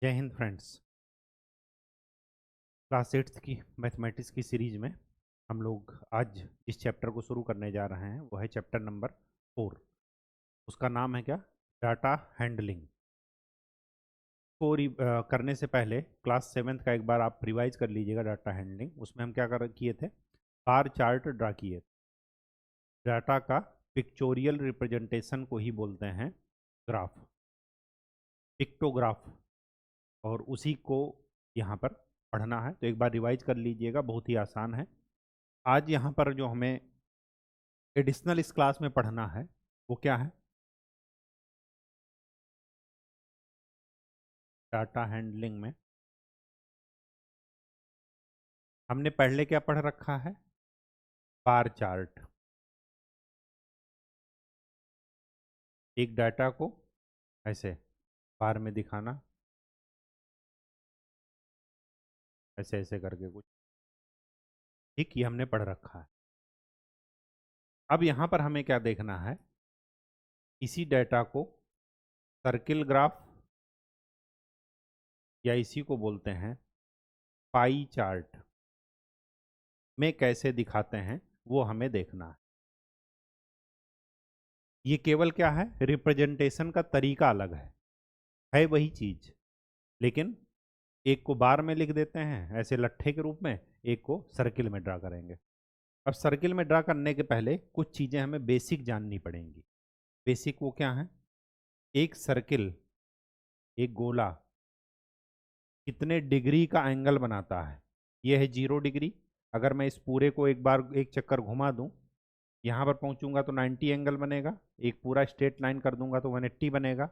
जय Hind friends. Class 8th की mathematics की सीरीज में हम लोग आज जिस चैप्टर को शुरू करने जा रहे हैं वो है चैप्टर नंबर 4। उसका नाम है क्या? Data handling. को करने से पहले क्लास 7th का एक बार आप रिवाइज कर लीजिएगा। डाटा हैंडलिंग उसमें हम क्या कर किए थे? बार चार्ट ड्रा किए। डाटा का पिक्चोरियल रिप्रेजेंटेशन को ही बोलते हैं ग्राफ, पिक्टोग्राफ। और उसी को यहाँ पर पढ़ना है, तो एक बार रिवाइज कर लीजिएगा, बहुत ही आसान है। आज यहाँ पर जो हमें एडिशनल इस क्लास में पढ़ना है वो क्या है? डाटा हैंडलिंग में हमने पहले क्या पढ़ रखा है? Bar chart. एक डाटा को ऐसे बार में दिखाना, ऐसे ऐसे करके कुछ, ठीक, ये हमने पढ़ रखा है। अब यहाँ पर हमें क्या देखना है? इसी डाटा को सर्किल ग्राफ या इसी को बोलते हैं पाई चार्ट में कैसे दिखाते हैं वो हमें देखना है। ये केवल क्या है? रिप्रेजेंटेशन का तरीका अलग है वही चीज, लेकिन एक को बार में लिख देते हैं ऐसे लट्ठे के रूप में, एक को सर्किल में ड्रा करेंगे। अब सर्किल में ड्रा करने के पहले कुछ चीज़ें हमें बेसिक जाननी पड़ेंगी। बेसिक वो क्या है? एक सर्किल, एक गोला कितने डिग्री का एंगल बनाता है? ये है 0 डिग्री। अगर मैं इस पूरे को एक बार एक चक्कर घुमा दूं, यहाँ पर पहुंचूंगा तो 90 एंगल बनेगा। एक पूरा स्ट्रेट लाइन कर दूंगा तो 180 बनेगा।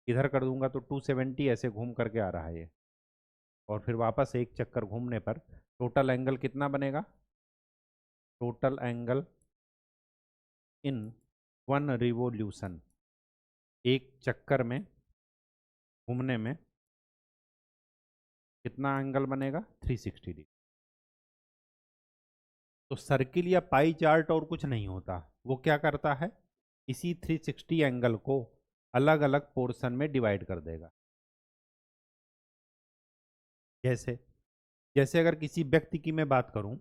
इधर कर दूंगा तो 270, ऐसे घूम करके आ रहा है ये। और फिर वापस एक चक्कर घूमने पर टोटल एंगल कितना बनेगा? टोटल एंगल इन 1 रिवोल्यूशन, एक चक्कर में घूमने में कितना एंगल बनेगा? 360 डिग्री। तो सर्किल या पाई चार्ट और कुछ नहीं होता, वो क्या करता है? इसी 360 एंगल को अलग अलग पोर्शन में डिवाइड कर देगा। जैसे जैसे अगर किसी व्यक्ति की मैं बात करूं,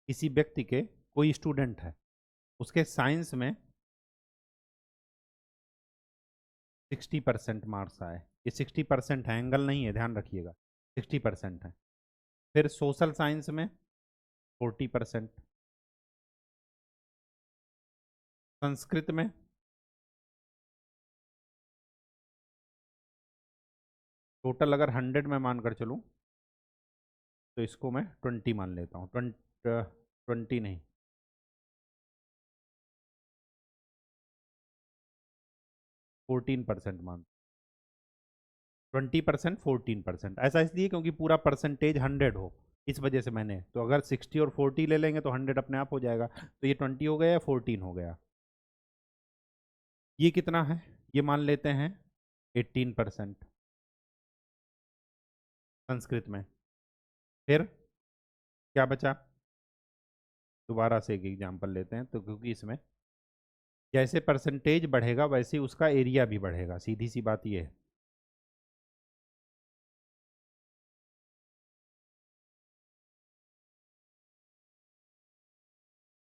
किसी व्यक्ति के, कोई स्टूडेंट है, उसके साइंस में 60% मार्क्स आए। ये 60% है, एंगल नहीं है, ध्यान रखिएगा, 60% है। फिर सोशल साइंस में 40%, संस्कृत में टोटल अगर 100 में मानकर चलूँ तो इसको मैं 20 मान लेता हूँ। 20 नहीं, 14% मान। 20%, 14%, ऐसा इसलिए क्योंकि पूरा परसेंटेज 100 हो, इस वजह से मैंने, तो अगर 60 और 40 ले लेंगे तो 100 अपने आप हो जाएगा। तो ये 20 हो गया या 14 हो गया? ये कितना है? ये मान लेते हैं 18% संस्कृत में। फिर क्या बचा? दोबारा से एक एग्जाम्पल लेते हैं, तो क्योंकि इसमें जैसे परसेंटेज बढ़ेगा वैसे ही उसका एरिया भी बढ़ेगा, सीधी सी बात ये है।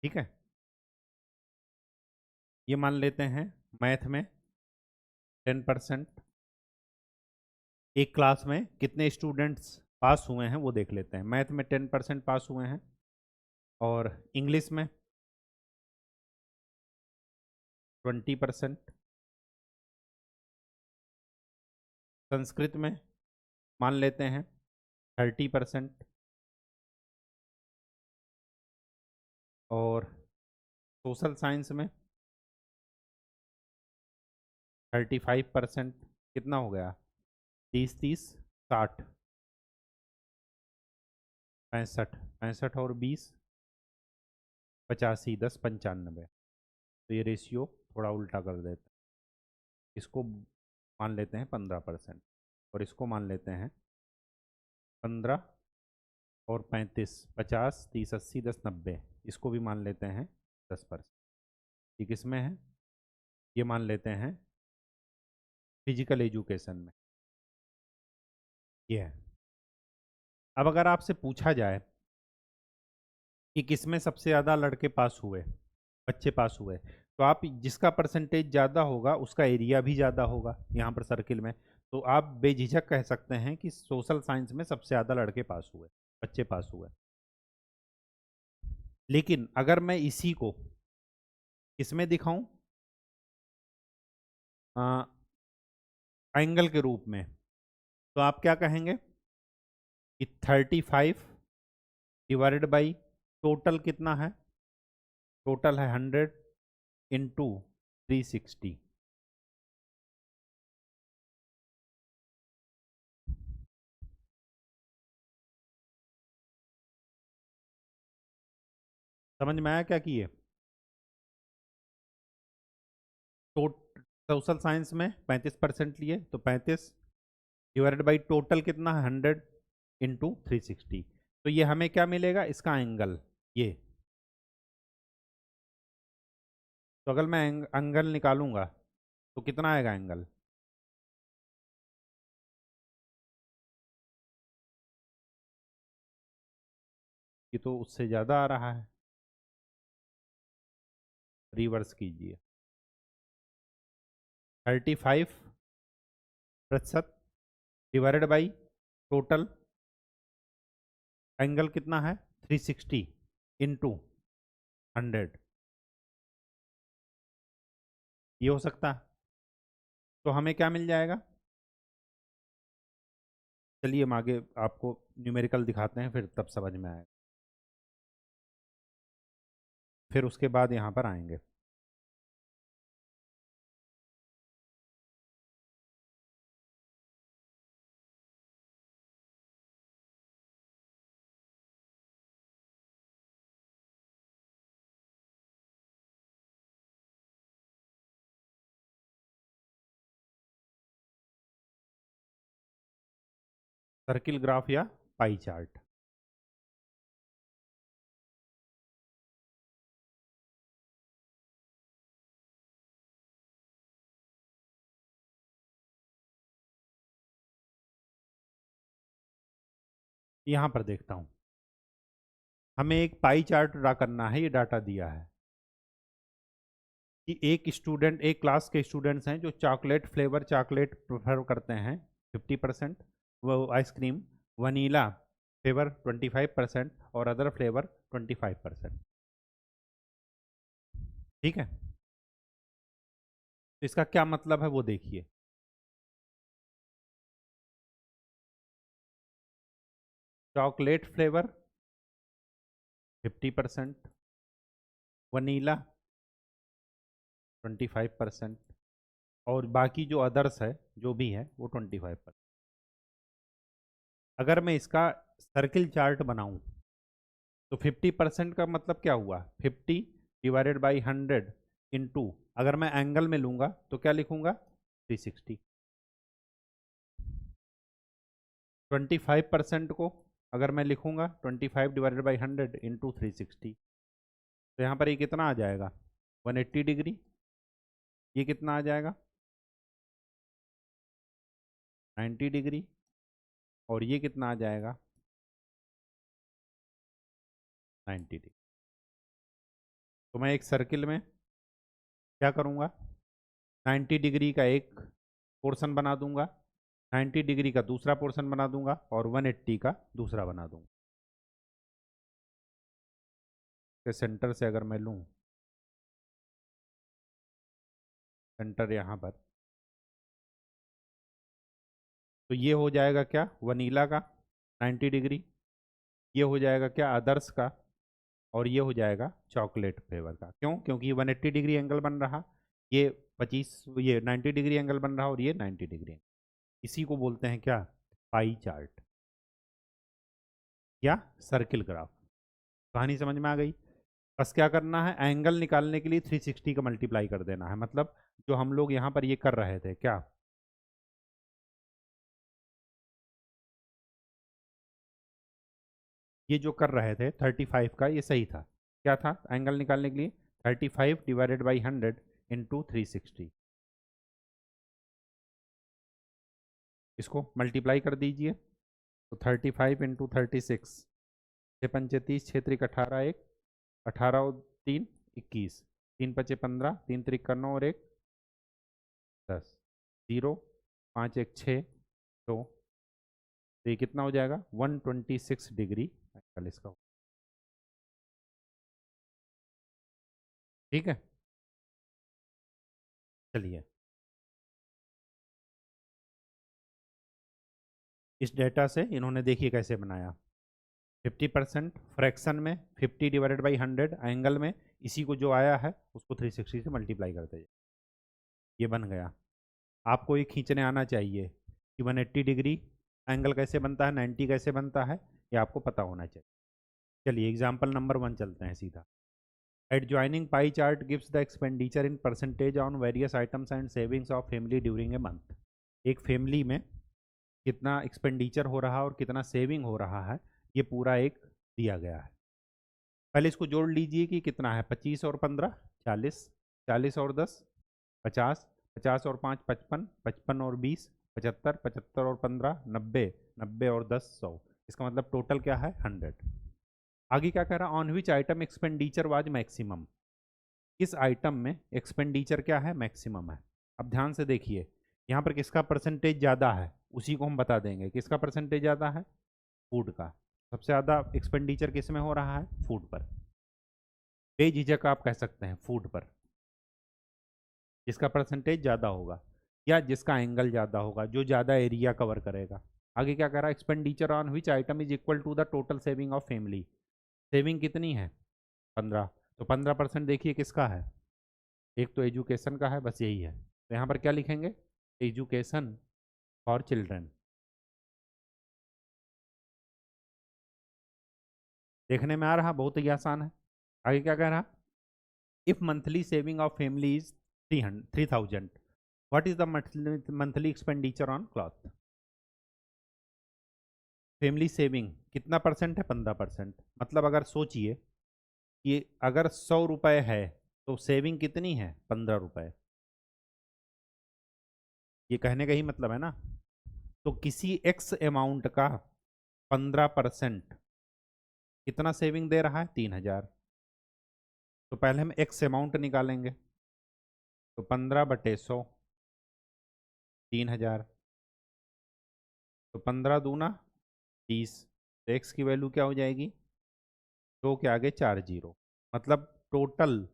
ठीक है, ये मान लेते हैं मैथ में 10%। एक क्लास में कितने स्टूडेंट्स पास हुए हैं वो देख लेते हैं। मैथ में 10% पास हुए हैं, और इंग्लिश में 20%, संस्कृत में मान लेते हैं 30%, और सोशल साइंस में 35%। कितना हो गया? 30 30 60, 65, 65 और 20 85, 10 95। तो ये रेशियो थोड़ा उल्टा कर देते हैं। इसको मान लेते हैं 15%, और इसको मान लेते हैं 15 और 35, 50 30 80 10 90, इसको भी मान लेते हैं 10%। ये किस में है? ये मान लेते हैं फिजिकल एजुकेशन में। ये है। अब अगर आपसे पूछा जाए कि किसमें सबसे ज़्यादा लड़के पास हुए, बच्चे पास हुए, तो आप जिसका परसेंटेज ज़्यादा होगा उसका एरिया भी ज़्यादा होगा यहाँ पर सर्किल में। तो आप बेझिझक कह सकते हैं कि सोशल साइंस में सबसे ज़्यादा लड़के पास हुए, बच्चे पास हुए। लेकिन अगर मैं इसी को किसमें दिखाऊं, एंगल के रूप में, तो आप क्या कहेंगे कि 35 डिवाइडेड बाई टोटल कितना है, टोटल है 100 इंटू 360। समझ में आया क्या किए? तो सोशल साइंस में 35% लिए तो 35 डिवाइडेड बाई टोटल कितना है 100 इंटू 360। तो ये हमें क्या मिलेगा, इसका एंगल ये। तो अगर मैं एंगल निकालूंगा तो कितना आएगा एंगल, ये तो उससे ज़्यादा आ रहा है। रिवर्स कीजिए, 35% डिवाइडेड बाई टोटल एंगल कितना है 360 इंटू 100, ये हो सकता है। तो हमें क्या मिल जाएगा, चलिए हम आगे आपको न्यूमेरिकल दिखाते हैं, फिर तब समझ में आएगा, फिर उसके बाद यहाँ पर आएंगे। सर्किल ग्राफ या पाई चार्ट। यहाँ पर देखता हूँ, हमें एक पाई चार्ट ड्रा करना है। ये डाटा दिया है कि एक क्लास के स्टूडेंट्स हैं जो चॉकलेट फ्लेवर चॉकलेट प्रेफर करते हैं 50%, वो आइसक्रीम वनीला फ्लेवर 25% और अदर फ्लेवर 25%। ठीक है, तो इसका क्या मतलब है वो देखिए। चॉकलेट फ्लेवर 50%, वनीला 25% और बाकी जो अदर्स है जो भी है वो 25%। अगर मैं इसका सर्किल चार्ट बनाऊं तो 50% का मतलब क्या हुआ, 50 डिवाइडेड बाई 100 इंटू, अगर मैं एंगल में लूंगा तो क्या लिखूंगा 360। 25% को अगर मैं लिखूंगा 25 डिवाइडेड बाई 100 इंटू 360, तो यहाँ पर ये कितना आ जाएगा 180 डिग्री। ये कितना आ जाएगा 90 डिग्री और ये कितना आ जाएगा 90 डिग्री। तो मैं एक सर्किल में क्या करूँगा, 90 डिग्री का एक पोर्शन बना दूंगा, 90 डिग्री का दूसरा पोर्शन बना दूंगा और 180 का दूसरा बना दूंगा। के सेंटर से अगर मैं लूँ, सेंटर यहाँ पर, तो ये हो जाएगा क्या वनीला का 90 डिग्री, ये हो जाएगा क्या अदर्स का, और ये हो जाएगा चॉकलेट फ्लेवर का। क्यों, क्योंकि ये 180 डिग्री एंगल बन रहा, ये 90 डिग्री एंगल बन रहा और ये 90 डिग्री। इसी को बोलते हैं क्या, पाई चार्ट या सर्किल ग्राफ। कहानी समझ में आ गई। बस क्या करना है, एंगल निकालने के लिए 360 का मल्टीप्लाई कर देना है। मतलब जो हम लोग यहाँ पर ये कर रहे थे क्या, ये जो कर रहे थे 35 का, ये सही था। क्या था एंगल निकालने के लिए, 35 डिवाइडेड बाई 100 इंटू 360। इसको मल्टीप्लाई कर दीजिए, तो 35 इंटू 36, 6 पंचे 30, 6 त्रिक 18, 1 18 और 3 21, 3 पचे 15, 3 त्रिक 9 और 1 10, 0 5 1 6 2, तो ये कितना हो जाएगा 126 डिग्री एंगल इसका। ठीक है, चलिए इस डेटा से इन्होंने देखिए कैसे बनाया। 50% फ्रैक्शन में 50 डिवाइडेड बाई 100 एंगल में, इसी को जो आया है उसको 360 से मल्टीप्लाई करते जाइए, ये बन गया। आपको ये खींचने आना चाहिए कि 180 डिग्री एंगल कैसे बनता है, 90 कैसे बनता है, ये आपको पता होना चाहिए। चलिए एग्जाम्पल नंबर 1 चलते हैं सीधा। Adjoining pie chart gives the expenditure in percentage on various items and savings of family during a month। एक फैमिली में कितना एक्सपेंडिचर हो रहा है और कितना सेविंग हो रहा है, ये पूरा एक दिया गया है। पहले इसको जोड़ लीजिए कि कितना है, 25 और 15 40, 40 और 10 50, 50 और 5 55, 55 और 20 75, 75 और 15 90, 90 और 10 100। इसका मतलब टोटल क्या है 100। आगे क्या कह रहा है, on which item expenditure was maximum. किस आइटम में एक्सपेंडिचर क्या है, मैक्सिमम है। अब ध्यान से देखिए, यहाँ पर किसका परसेंटेज ज़्यादा है उसी को हम बता देंगे। किसका परसेंटेज ज़्यादा है, फूड का। सबसे ज़्यादा एक्सपेंडिचर किस में हो रहा है, फूड पर। बेझिझक आप कह सकते हैं फूड पर, जिसका परसेंटेज ज़्यादा होगा या जिसका एंगल ज़्यादा होगा, जो ज़्यादा एरिया कवर करेगा। आगे क्या कह रहा है, expenditure on which item is equal to the total saving of family. Saving कितनी है 15, तो 15% देखिए किसका है, एक तो एजुकेशन का है, बस यही है। तो यहाँ पर क्या लिखेंगे, एजुकेशन फॉर चिल्ड्रन। देखने में आ रहा बहुत ही आसान है। आगे क्या कह रहा, if monthly saving of family is 3000, what is the monthly expenditure on cloth. Family saving कितना परसेंट है, 15%। मतलब अगर सोचिए कि अगर 100 रुपये है तो सेविंग कितनी है, 15 रुपये। ये कहने का ही मतलब है ना। तो किसी एक्स अमाउंट का 15% कितना सेविंग दे रहा है, 3000। तो पहले हम एक्स अमाउंट निकालेंगे, तो 15/100 3000, तो 15 दूना 30, तो एक्स की वैल्यू क्या हो जाएगी, 2 के आगे 4 जीरो। मतलब टोटल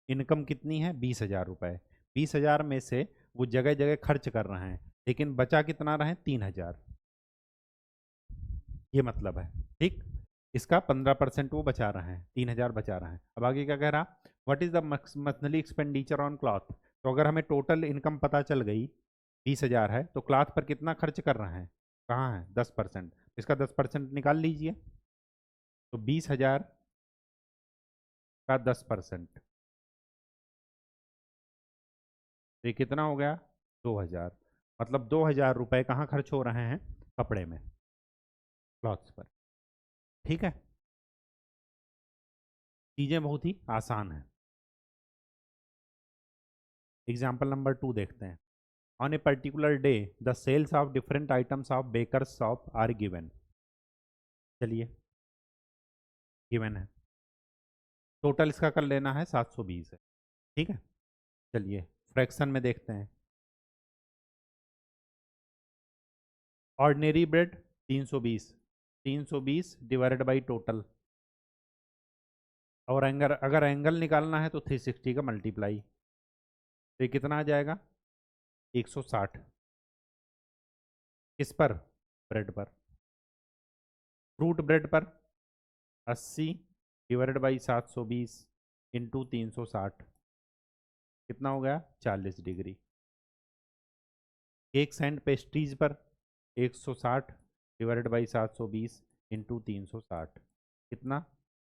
इनकम कितनी है, 20,000 रुपये। 20,000 में से वो जगह जगह खर्च कर रहे हैं, लेकिन बचा कितना रहे, 3000। ये मतलब है, ठीक। इसका 15% वो बचा रहे हैं, 3000 बचा रहे हैं। अब आगे क्या कह रहा, what is the monthly expenditure on cloth. तो अगर हमें टोटल इनकम पता चल गई 20,000 है, तो क्लॉथ पर कितना खर्च कर रहे हैं, कहाँ है 10%। इसका 10% निकाल लीजिए, तो 20,000 का 10%, तो ये कितना हो गया, 2000। मतलब 2000 रुपये कहाँ खर्च हो रहे हैं, कपड़े में, क्लॉथ्स पर। ठीक है, चीज़ें बहुत ही आसान है। एग्जाम्पल नंबर 2 देखते हैं। On a particular day the sales of different items of bakers shop are given. चलिए गिवन है, टोटल इसका कर लेना है 720 है। ठीक है, चलिए फ्रैक्शन में देखते हैं। Ordinary bread 320, 320 divided by total. और एंगल, अगर एंगल निकालना है तो 360 का मल्टीप्लाई, तो ये कितना आ जाएगा 160। किस पर, ब्रेड पर। फ्रूट ब्रेड पर 80 डिवाइडेड बाई 720 इंटू 360, कितना हो गया 40 डिग्री। केक्स एंड पेस्ट्रीज पर 160 डिवाइडेड बाई 720 इंटू 360, कितना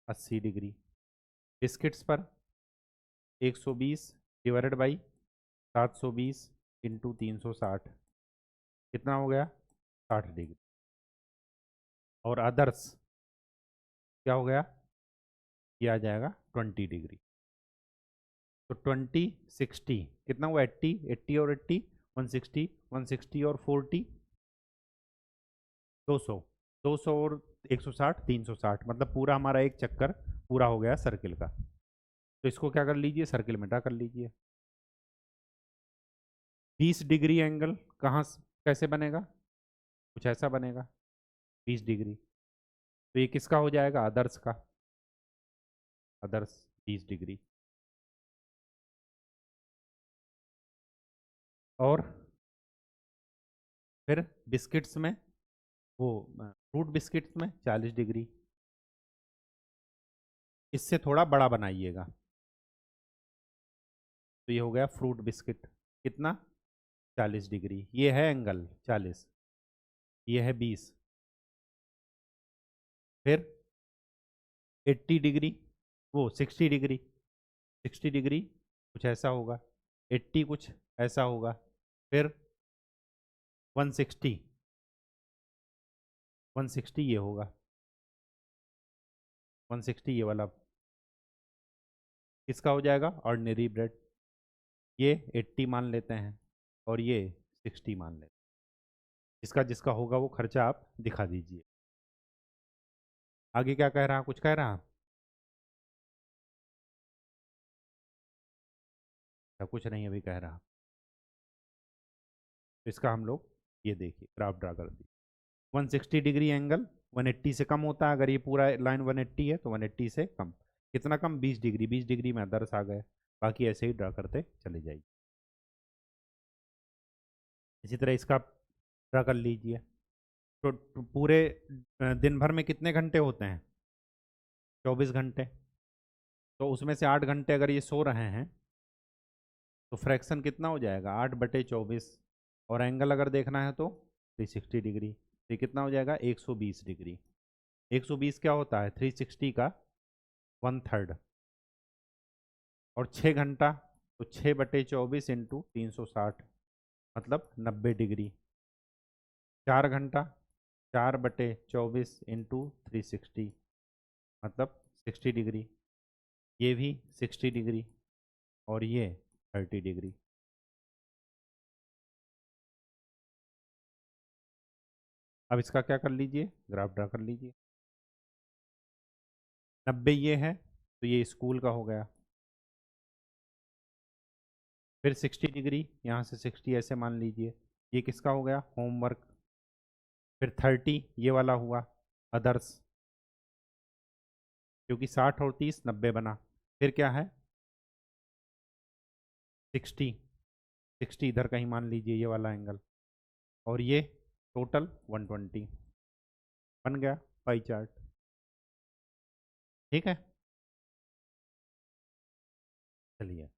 80 डिग्री। बिस्किट्स पर 120 डिवाइडेड बाई 720 इंटू 360, कितना हो गया 60 डिग्री। और अदर्स क्या हो गया, ये आ जाएगा 20 डिग्री। तो 20 60 कितना हुआ 80, 80 और 80 160, 160 और 40 200, 200 और 160 360, मतलब पूरा हमारा एक चक्कर पूरा हो गया सर्किल का। तो इसको क्या कर लीजिए, सर्किल में ड्रा कर लीजिए। 20 डिग्री एंगल कैसे बनेगा, कुछ ऐसा बनेगा 20 डिग्री। तो ये किसका हो जाएगा, आदर्श का, आदर्श 20 डिग्री। और फिर बिस्किट्स में, वो फ्रूट बिस्किट्स में 40 डिग्री। इससे थोड़ा बड़ा बनाइएगा। तो ये हो गया फ्रूट बिस्किट, कितना, 40 डिग्री। ये है एंगल 40, ये है 20। फिर 80 डिग्री, वो 60 डिग्री, 60 डिग्री कुछ ऐसा होगा, 80 कुछ ऐसा होगा। फिर 160, 160 ये होगा, 160 ये वाला किसका हो जाएगा, ऑर्डिनरी ब्रेड। ये 80 मान लेते हैं और ये 60 मान लेते हैं। जिसका जिसका होगा वो खर्चा आप दिखा दीजिए। आगे क्या कह रहा, कुछ कह रहा, या कुछ नहीं अभी कह रहा। तो इसका हम लोग ये देखिए ग्राफ ड्रा कर दी। 160 डिग्री एंगल 180 से कम होता है, अगर ये पूरा लाइन 180 है तो 180 से कम, कितना कम, 20 डिग्री। 20 डिग्री में आदर्श आ गए, बाकी ऐसे ही ड्रा करते चले जाइए। इसी तरह इसका ड्रा कर लीजिए। तो पूरे दिन भर में कितने घंटे होते हैं, 24 घंटे। तो उसमें से 8 घंटे अगर ये सो रहे हैं तो फ्रैक्शन कितना हो जाएगा, 8/24। और एंगल अगर देखना है तो 360 डिग्री। ये कितना हो जाएगा, 120 डिग्री। 120 क्या होता है, 360 का 1/3। और 6 घंटा, तो 6/24 इंटू 360, मतलब 90 डिग्री। 4 घंटा, 4/24 इंटू 360, मतलब 60 डिग्री। ये भी 60 डिग्री और ये 30 डिग्री। अब इसका क्या कर लीजिए, ग्राफ ड्रा कर लीजिए। 90 ये है तो ये स्कूल का हो गया। फिर 60 डिग्री, यहाँ से 60 ऐसे मान लीजिए, ये किसका हो गया, होमवर्क। फिर 30 ये वाला हुआ अदर्स, क्योंकि 60 और 30 90 बना। फिर क्या है, 60, 60 इधर कहीं मान लीजिए, ये वाला एंगल। और ये टोटल 120 बन गया पाई चार्ट। ठीक है, चलिए।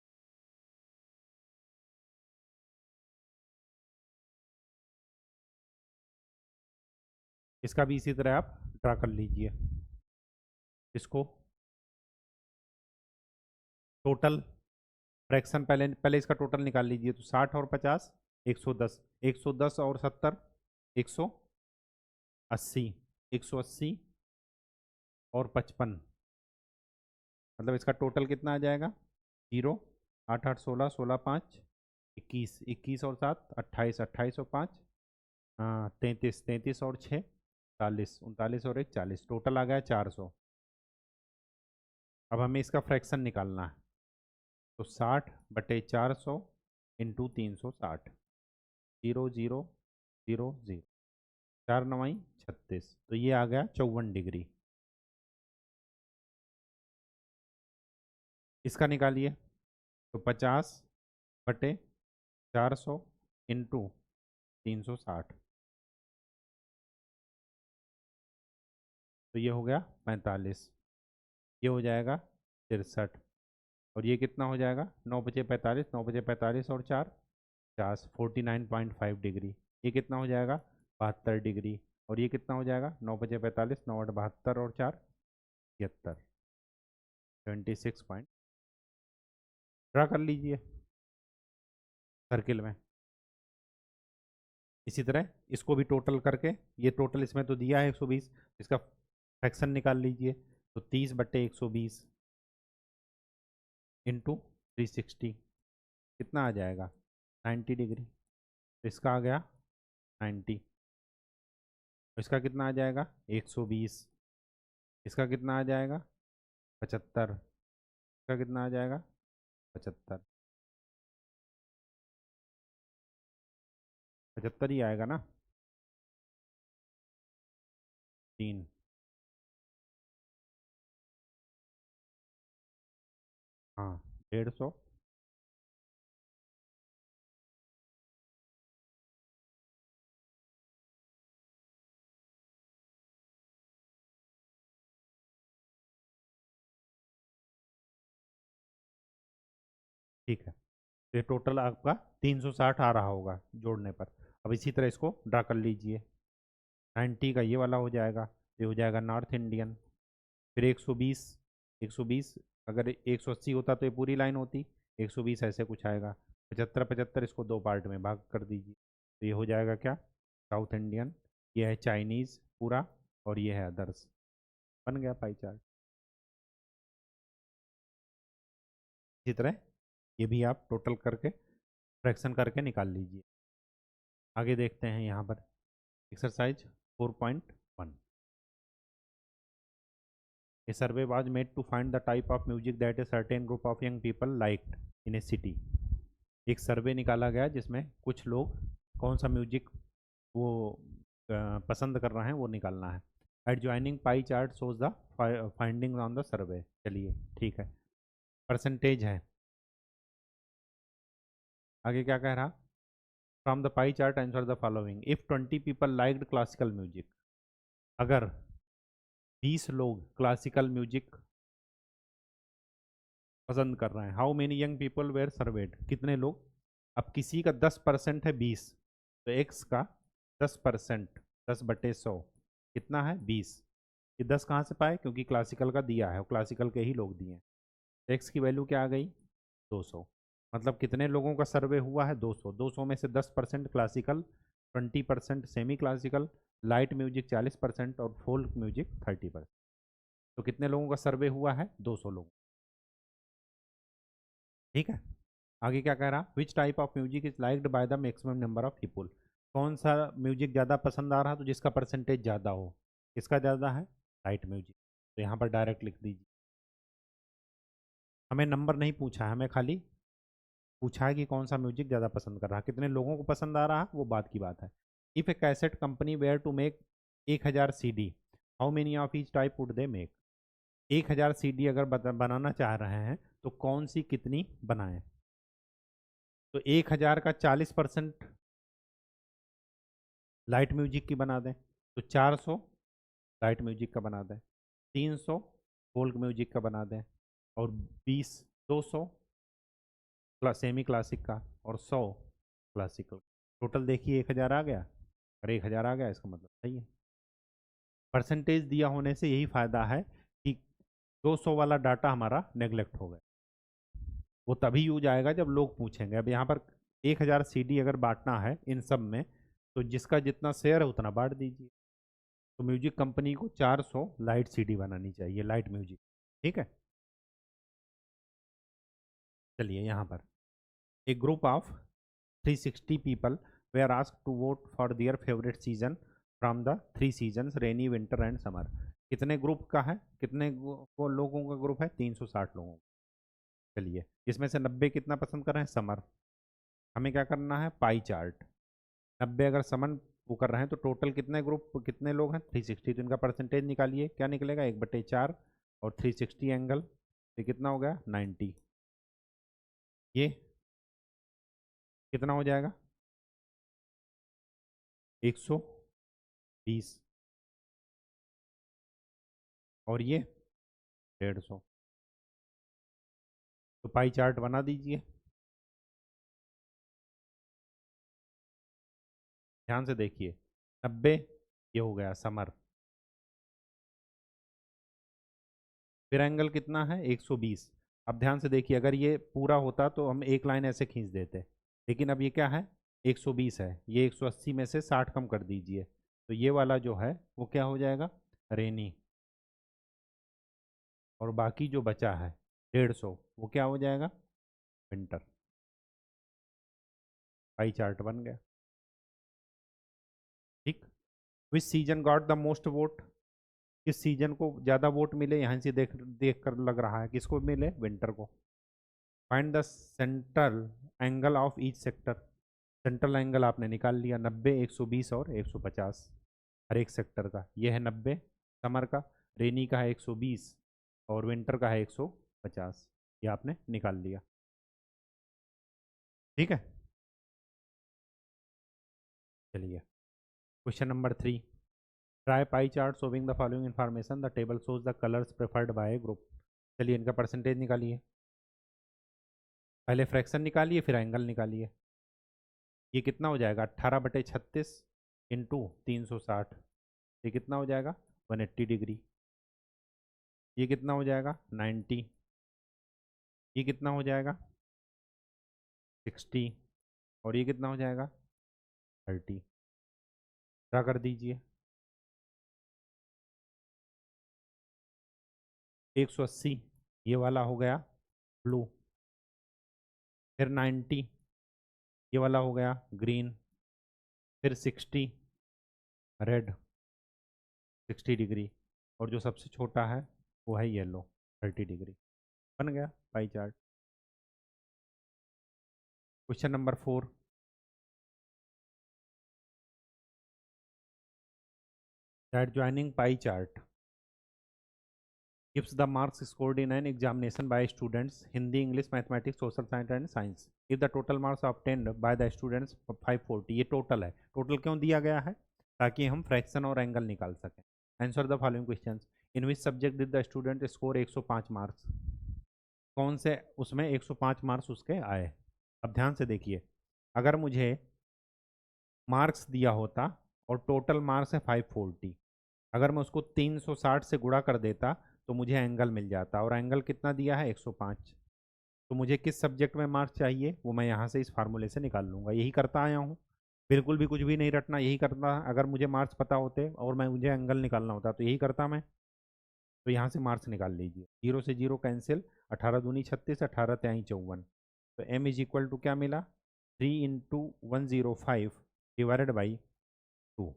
इसका भी इसी तरह आप ड्रा कर लीजिए। इसको टोटल फ्रैक्शन, पहले पहले इसका टोटल निकाल लीजिए। तो 60 और 50 110, 110 और 70 180, 180 और 55, मतलब इसका टोटल कितना आ जाएगा, 0, 8 8 16, 16 5 21, 21 और 7 28, 28 और 5 हाँ 33, 33 और 6 40, 39 और 1 40, टोटल आ गया 400। अब हमें इसका फ्रैक्शन निकालना है। तो 60/400 इंटू 360, 0 0 0 0, 4 9 36, तो ये आ गया 54 डिग्री। इसका निकालिए। तो 50/400 इंटू 360, तो ये हो गया 45, ये हो जाएगा 63। और ये कितना हो जाएगा, 9 बजे 45, 9 बजे 45 और 4 50, 49.5 डिग्री। ये कितना हो जाएगा, 72 डिग्री। और ये कितना हो जाएगा, 9 बजे 45, 9 8 72 और 4 76, 76 पॉइंट। ड्रा कर लीजिए सर्किल में। इसी तरह इसको भी टोटल करके, ये टोटल इसमें तो दिया है 120, इसका फ्रैक्शन निकाल लीजिए। तो 30/120 इंटू 360 कितना आ जाएगा, 90 डिग्री। तो इसका आ गया 90। इसका कितना आ जाएगा 120, इसका कितना आ जाएगा 75, इसका कितना आ जाएगा 75, 75 ही आएगा ना। 3, हाँ 150, ठीक है। तो ये टोटल आपका 360 आ रहा होगा जोड़ने पर। अब इसी तरह इसको ड्रा कर लीजिए। 90 का ये वाला हो जाएगा, ये हो जाएगा नॉर्थ इंडियन। फिर 120, 120 अगर 180 होता तो ये पूरी लाइन होती, 120 ऐसे कुछ आएगा। 75, 75 इसको दो पार्ट में भाग कर दीजिए, तो ये हो जाएगा क्या साउथ इंडियन, ये है चाइनीज़ पूरा, और ये है अदर्स। बन गया पाई चार्ट। इसी तरह ये भी आप टोटल करके फ्रैक्शन करके निकाल लीजिए। आगे देखते हैं यहाँ पर exercise 4.1। A survey was made to find the type of music that a certain group of young people liked in a city. एक सर्वे निकाला गया जिसमें कुछ लोग कौन सा म्यूजिक वो पसंद कर रहे हैं वो निकालना है। Adjoining pie chart shows the findings on the survey. चलिए ठीक है, परसेंटेज है। आगे क्या कह रहा, from the pie chart answer the following. If 20 people liked classical music, अगर 20 लोग क्लासिकल म्यूजिक पसंद कर रहे हैं, how many young people were surveyed, कितने लोग। अब किसी का 10% है 20, तो एक्स का 10%, 10/100 कितना है 20। ये 10 कहाँ से पाए, क्योंकि क्लासिकल का दिया है, क्लासिकल के ही लोग दिए हैं। एक्स की वैल्यू क्या आ गई 200। मतलब कितने लोगों का सर्वे हुआ है 200, 200 में से 10% classical, 20% semi classical, light music 40% और फोल्क म्यूजिक 30%। तो कितने लोगों का सर्वे हुआ है 200 लोग। ठीक है, आगे क्या कह रहा, which type of music is liked by the maximum number of people. कौन सा म्यूजिक ज़्यादा पसंद आ रहा तो जिसका परसेंटेज ज़्यादा हो। किसका ज़्यादा है लाइट म्यूजिक, तो यहाँ पर डायरेक्ट लिख दीजिए। हमें नंबर नहीं पूछा है, हमें खाली पूछा है कि कौन सा म्यूजिक ज़्यादा पसंद कर रहा है, कितने लोगों को पसंद आ रहा है वो बात की बात है। If a cassette company were to make 1000 CD, how many of each type would they make. 1000 CD अगर बनाना चाह रहे हैं तो कौन सी कितनी बनाएं। तो 1000 का 40% लाइट म्यूजिक की बना दें, तो 400 लाइट म्यूजिक का बना दें, 300 फोल्क म्यूजिक का बना दें, और 20 200 सेमी क्लासिक का, और 100 क्लासिकल। टोटल देखिए 1000 आ गया, और 1000 आ गया, इसका मतलब सही है। परसेंटेज दिया होने से यही फ़ायदा है कि 200 वाला डाटा हमारा नेगलेक्ट हो गया। वो तभी यूज आएगा जब लोग पूछेंगे। अब यहाँ पर 1000 CD अगर बांटना है इन सब में, तो जिसका जितना शेयर है उतना बांट दीजिए। तो म्यूजिक कंपनी को 400 लाइट CD बनानी चाहिए, लाइट म्यूजिक। ठीक है, चलिए यहाँ पर एक group of 360 people they are asked to vote for their favourite season from the 3 seasons rainy winter and summer. कितने ग्रुप का है, कितने को लोगों का ग्रुप है 360 लोगों का। चलिए इसमें से 90 कितना पसंद कर रहे हैं समर। हमें क्या करना है पाई चार्ट। 90 अगर समन वो कर रहे हैं तो टोटल कितने ग्रुप कितने लोग हैं 360, तो इनका परसेंटेज निकालिए, क्या निकलेगा 1/4, और 360 एंगल ये कितना हो गया 90। ये कितना हो जाएगा 120, और ये 150। तो पाई चार्ट बना दीजिए, ध्यान से देखिए। 90 ये हो गया समर, फिर एंगल कितना है 120। अब ध्यान से देखिए, अगर ये पूरा होता तो हम एक लाइन ऐसे खींच देते, लेकिन अब ये क्या है 120 है, ये 180 में से 60 कम कर दीजिए, तो ये वाला जो है वो क्या हो जाएगा रेनी, और बाकी जो बचा है 150 वो क्या हो जाएगा विंटर। पाई चार्ट बन गया। ठीक, विच season got the most vote, किस सीजन को ज़्यादा वोट मिले, यहाँ से देख देख कर लग रहा है किसको मिले, विंटर को। Find the central angle of each sector, central angle आपने निकाल लिया 90, 120 और 150 हर एक सेक्टर का। ये है 90 समर का, रेनी का है 120 और विंटर का है 150। ये आपने निकाल लिया, ठीक है। चलिए question number 3, try pie chart showing the following information, the table shows the colours preferred bye group. चलिए इनका परसेंटेज निकालिए, पहले फ्रैक्शन निकालिए फिर एंगल निकालिए। ये कितना हो जाएगा 18/36 इंटू 360, ये कितना हो जाएगा 180 डिग्री। ये कितना हो जाएगा 90, ये कितना हो जाएगा 60 और ये कितना हो जाएगा 30। ड्रा कर दीजिए। 180 ये वाला हो गया ब्लू, फिर 90 ये वाला हो गया ग्रीन, फिर 60 रेड 60 डिग्री, और जो सबसे छोटा है वो है येलो 30 डिग्री। बन गया pie chart. Question number 4, that joining pie chart gives the marks scored in an examination by students Hindi, English, Mathematics, Social Science and Science. If the total marks obtained by the students 540, ये total है। Total क्यों दिया गया है, ताकि हम fraction और angle निकाल सकें। Answer the following questions, in which subject did the student score 105 marks, कौन से उसमें 105 मार्क्स उसके आए। अब ध्यान से देखिए, अगर मुझे मार्क्स दिया होता और टोटल मार्क्स है 540, अगर मैं उसको 360 से गुणा कर देता तो मुझे एंगल मिल जाता, और एंगल कितना दिया है 105। तो मुझे किस सब्जेक्ट में मार्क्स चाहिए वो मैं यहाँ से इस फार्मूले से निकाल लूँगा। यही करता आया हूँ, बिल्कुल भी कुछ भी नहीं रटना, यही करता। अगर मुझे मार्क्स पता होते और मुझे एंगल निकालना होता तो यही करता मैं। तो यहाँ से मार्क्स निकाल लीजिए, 0 से 0 कैंसिल, 18 दूनी 36, 18 त्याई 54। तो m इज इक्वल टू क्या मिला 3 इंटू 105 डिवाइडेड बाई 2।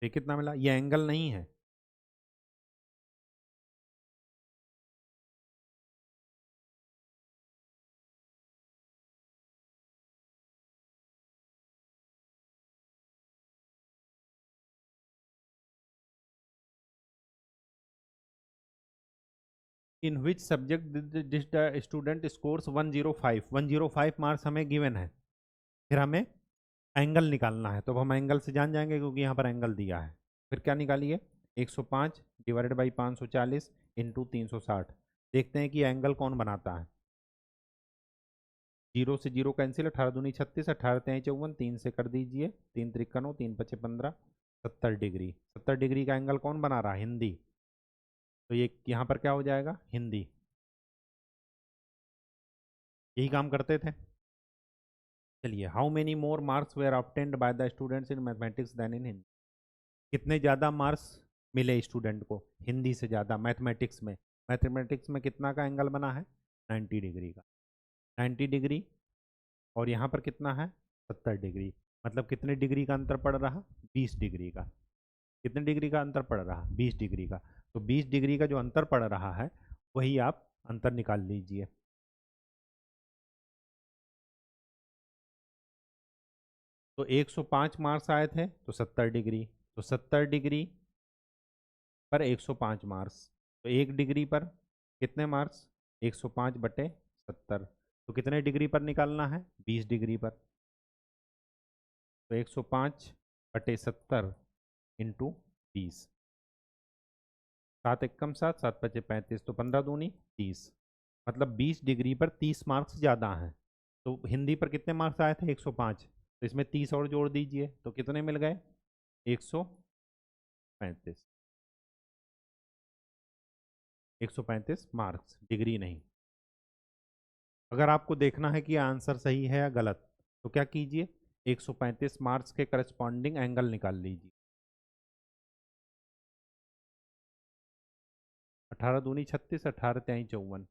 ये कितना मिला, ये एंगल नहीं है, in which subject student scores 105, 105 marks हमें गिवन है। फिर हमें एंगल निकालना है, तो हम एंगल से जान जाएंगे क्योंकि यहाँ पर एंगल दिया है। फिर क्या निकालिए 105 डिवाइडेड बाई 540 इंटू 360। देखते हैं कि एंगल कौन बनाता है। 0 से 0 कैंसिल, 18 दूनी 36, 18 त्याई 54, 3 से कर दीजिए, 3 त्रिकनो 3 पचे 15, 70 डिग्री। 70 डिग्री का एंगल कौन बना रहा है, हिंदी। तो ये यहाँ पर क्या हो जाएगा हिंदी, यही काम करते थे। चलिए, how many more marks were obtained by the students in mathematics then in Hindi, कितने ज़्यादा मार्क्स मिले स्टूडेंट को हिंदी से ज़्यादा मैथमेटिक्स में। मैथमेटिक्स में कितना का एंगल बना है 90 डिग्री का, 90 डिग्री, और यहाँ पर कितना है 70 डिग्री। मतलब कितने डिग्री का अंतर पड़ रहा 20 डिग्री का। कितने डिग्री का अंतर पड़ रहा 20 डिग्री का। तो 20 डिग्री का जो अंतर पड़ रहा है वही आप अंतर निकाल लीजिए। तो 105 मार्क्स आए थे तो 70 डिग्री, तो 70 डिग्री पर 105 मार्क्स, तो 1 डिग्री पर कितने मार्क्स 105/70। तो कितने डिग्री पर निकालना है 20 डिग्री पर। तो 105/70 इंटू 20, 7 एकम 7, 7 पचे 35, तो 15 दूनी 30। मतलब 20 डिग्री पर 30 मार्क्स ज़्यादा हैं। तो हिंदी पर कितने मार्क्स आए थे 105, तो इसमें 30 और जोड़ दीजिए तो कितने मिल गए 135। 135 मार्क्स, डिग्री नहीं। अगर आपको देखना है कि आंसर सही है या गलत, तो क्या कीजिए 135 मार्क्स के करस्पॉन्डिंग एंगल निकाल लीजिए। 18 दूनी 36, 18 त्याई 54,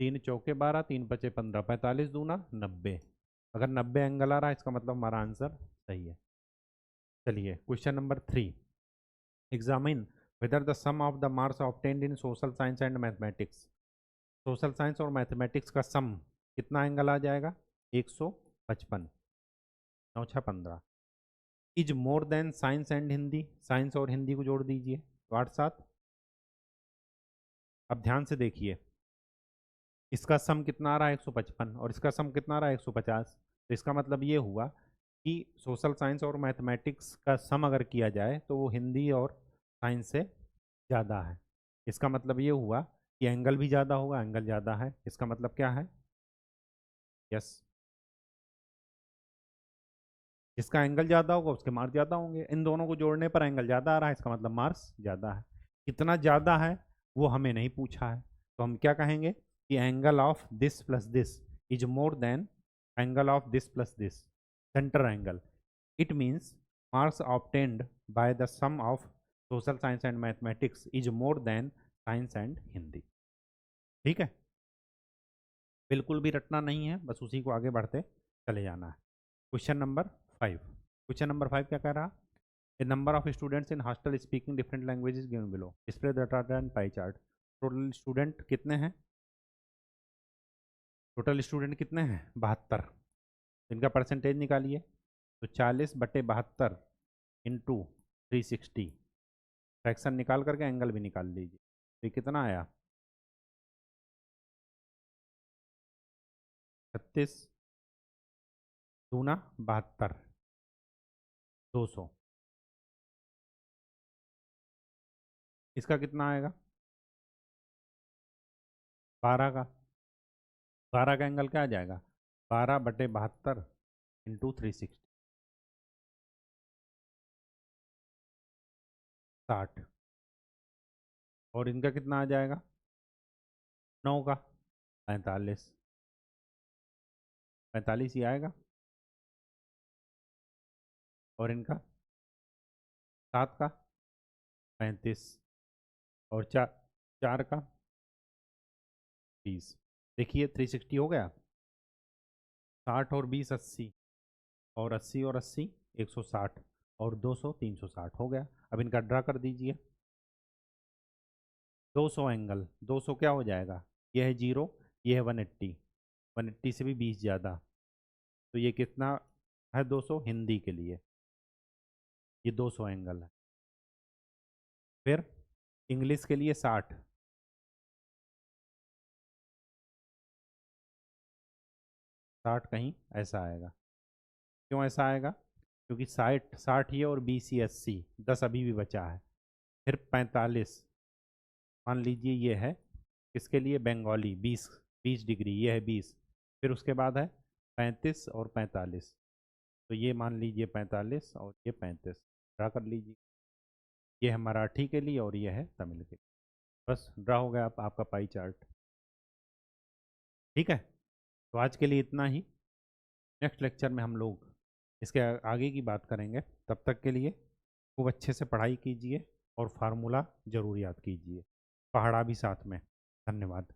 3 चौके 12, 3 पचे 15, 45 दूना 90। अगर 90 एंगल आ रहा है इसका मतलब हमारा आंसर सही है। चलिए question number 3, examine whether the sum of the marks obtained in social science and mathematics. Social science और मैथमेटिक्स का सम कितना एंगल आ जाएगा? 155, 9 6 15 is more than science and Hindi. Science और हिंदी को जोड़ दीजिए तो 8 7। अब ध्यान से देखिए, इसका सम कितना आ रहा है? 155 और इसका सम कितना आ रहा है? 150। तो इसका मतलब ये हुआ कि सोशल साइंस और मैथमेटिक्स का सम अगर किया जाए तो वो हिंदी और साइंस से ज़्यादा है। इसका मतलब ये हुआ कि एंगल भी ज़्यादा होगा, एंगल ज़्यादा है। इसका मतलब क्या है? यस, जिसका एंगल ज़्यादा होगा उसके मार्क्स ज़्यादा होंगे। इन दोनों को जोड़ने पर एंगल ज़्यादा आ रहा है, इसका मतलब मार्क्स ज़्यादा है। कितना ज़्यादा है वो हमें नहीं पूछा है, तो हम क्या कहेंगे कि angle of this plus this is more than angle of this plus this, centre angle. It means marks obtained by the sum of social science and mathematics is more than science and Hindi. ठीक है, बिल्कुल भी रटना नहीं है, बस उसी को आगे बढ़ते चले जाना है। क्वेश्चन नंबर 5, क्वेश्चन नंबर 5 क्या कह रहा? A number of students in hostel speaking different languages given below. Display the data and pie chart. Total student कितने हैं? टोटल स्टूडेंट कितने हैं? 72। इनका परसेंटेज निकालिए तो 40/72 इंटू 360। फ्रैक्शन निकाल करके एंगल भी निकाल लीजिए, तो ये कितना आया? 36 दूना 72, 200। इसका कितना आएगा? 12 का। 12 का एंगल क्या आ जाएगा? 12/72 इंटू 360, 60। और इनका कितना आ जाएगा? 9 का 45, 45 ही आएगा। और इनका 7 का 35 और 4 का 20। देखिए 360 हो गया, 60 और 20 80, और 80 और 80 160, और 200 360 हो गया। अब इनका ड्रा कर दीजिए। 200 एंगल, 200 क्या हो जाएगा? ये है 0, ये है 180, 180 से भी 20 ज़्यादा, तो ये कितना है? 200 हिंदी के लिए ये 200 एंगल है। फिर इंग्लिश के लिए 60, 60 कहीं ऐसा आएगा। क्यों ऐसा आएगा? क्योंकि 60 60 ये और 20 ये 80, 10 अभी भी बचा है। फिर 45 मान लीजिए ये है किसके लिए? बंगाली 20, 20 डिग्री, ये है 20। फिर उसके बाद है 35 और 45, तो ये मान लीजिए 45 और ये 35, ड्रा कर लीजिए। ये है मराठी के लिए और ये है तमिल के लिए। बस ड्रा हो गया आपका पाई चार्ट। ठीक है, तो आज के लिए इतना ही। नेक्स्ट लेक्चर में हम लोग इसके आगे की बात करेंगे। तब तक के लिए खूब अच्छे से पढ़ाई कीजिए और फार्मूला ज़रूर याद कीजिए, पहाड़ा भी साथ में। धन्यवाद।